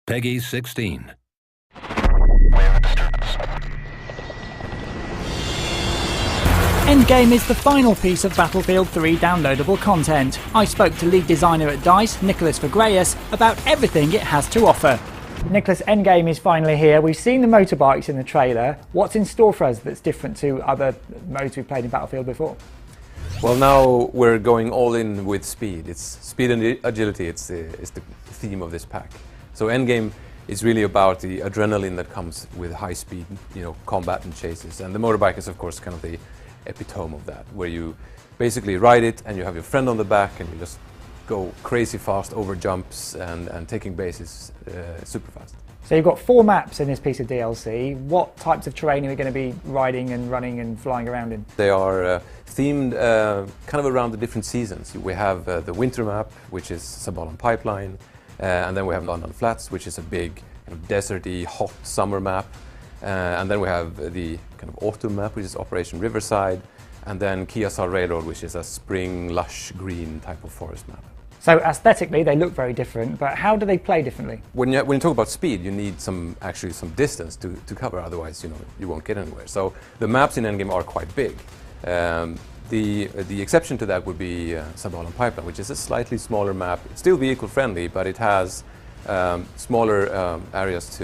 Peggy 16. Endgame is the final piece of Battlefield 3 downloadable content. I spoke to lead designer at DICE, Nicholas Fagreus, about everything it has to offer. Nicholas, Endgame is finally here. We've seen the motorbikes in the trailer. What's in store for us that's different to other modes we've played in Battlefield before? Well, now we're going all in with speed. It's speed and agility. It's the theme of this pack. So Endgame is really about the adrenaline that comes with high speed, combat and chases. And the motorbike is, of course, kind of the epitome of that, where you basically ride it and you have your friend on the back and you just go crazy fast over jumps and taking bases super fast. So you've got 4 maps in this piece of DLC. What types of terrain are we going to be riding and running and flying around in? They are themed kind of around the different seasons. We have the winter map, which is Sabalan Pipeline, and then we have London Flats, which is a big kind of deserty, hot summer map. And then we have the kind of autumn map, which is Operation Riverside, and then Kiasar Railroad, which is a spring, lush green type of forest map. So aesthetically, they look very different, but how do they play differently? When you talk about speed, you need some distance to cover, otherwise you won't get anywhere. So the maps in Endgame are quite big. The exception to that would be Sabalan Pipeline, which is a slightly smaller map. It's still vehicle friendly, but it has smaller areas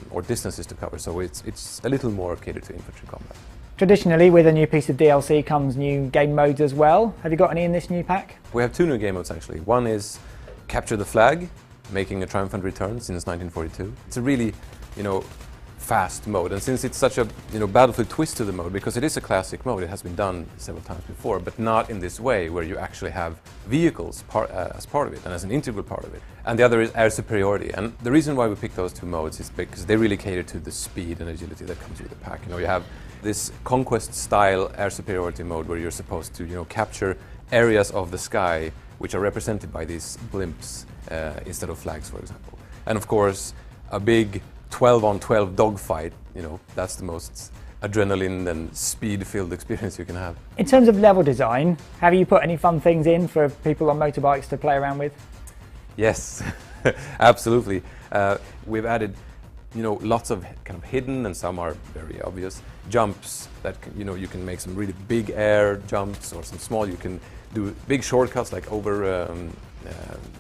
or distances to cover, so it's a little more catered to infantry combat. Traditionally, with a new piece of DLC comes new game modes as well. Have you got any in this new pack? We have 2 new game modes actually. One is Capture the Flag, making a triumphant return since 1942. It's a really, fast mode, and since it's such a Battlefield twist to the mode, because it is a classic mode, it has been done several times before, but not in this way where you actually have vehicles as part of it and as an integral part of it. And the other is air superiority, and the reason why we picked those 2 modes is because they really cater to the speed and agility that comes with the pack. You have this conquest style air superiority mode where you're supposed to capture areas of the sky which are represented by these blimps instead of flags, for example. And of course a big 12-on-12 dogfight, that's the most adrenaline and speed-filled experience you can have. In terms of level design, have you put any fun things in for people on motorbikes to play around with? Yes, absolutely. We've added, lots of kind of hidden, and some are very obvious, jumps that, you can make some really big air jumps, or some small, you can do big shortcuts like over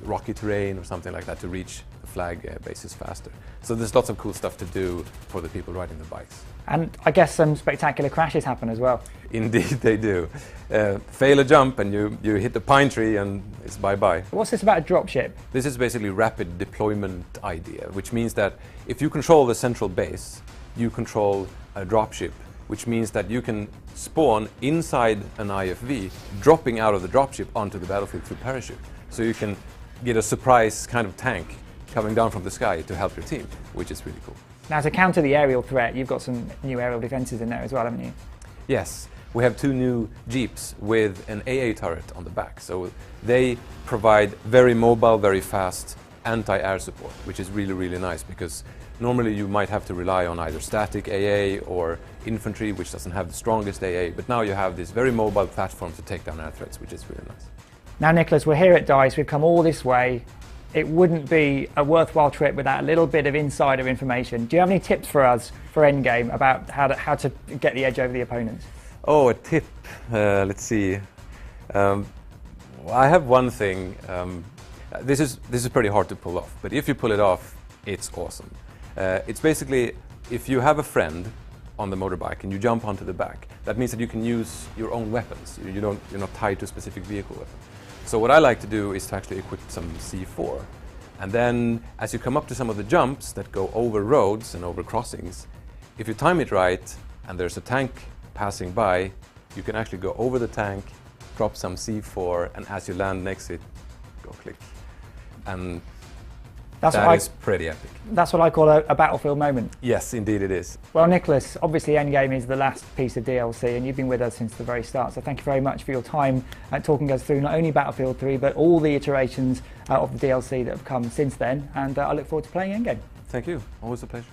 rocky terrain or something like that to reach the flag bases faster. So there's lots of cool stuff to do for the people riding the bikes. And I guess some spectacular crashes happen as well. Indeed they do. Fail a jump and you hit the pine tree and it's bye-bye. What's this about a dropship? This is basically rapid deployment idea, which means that if you control the central base, you control a dropship, which means that you can spawn inside an IFV, dropping out of the dropship onto the battlefield through parachute. So you can get a surprise kind of tank coming down from the sky to help your team, which is really cool. Now, to counter the aerial threat, you've got some new aerial defences in there as well, haven't you? Yes, we have 2 new Jeeps with an AA turret on the back. So they provide very mobile, very fast anti-air support, which is really, really nice, because normally you might have to rely on either static AA or infantry, which doesn't have the strongest AA, but now you have this very mobile platform to take down air threats, which is really nice. Now, Nicholas, we're here at DICE, we've come all this way. It wouldn't be a worthwhile trip without a little bit of insider information. Do you have any tips for us for Endgame about how to get the edge over the opponents? Oh, a tip. Let's see. I have one thing. This is pretty hard to pull off, but if you pull it off, it's awesome. It's basically, if you have a friend on the motorbike and you jump onto the back, that means that you can use your own weapons. You're not tied to a specific vehicle weapon. So what I like to do is to actually equip some C4. And then as you come up to some of the jumps that go over roads and over crossings, if you time it right and there's a tank passing by, you can actually go over the tank, drop some C4, and as you land next to it, go click. And that is pretty epic. That's what I call a Battlefield moment. Yes, indeed it is. Well, Nicholas, obviously Endgame is the last piece of DLC, and you've been with us since the very start, so thank you very much for your time talking us through not only Battlefield 3, but all the iterations of the DLC that have come since then, and I look forward to playing Endgame. Thank you, always a pleasure.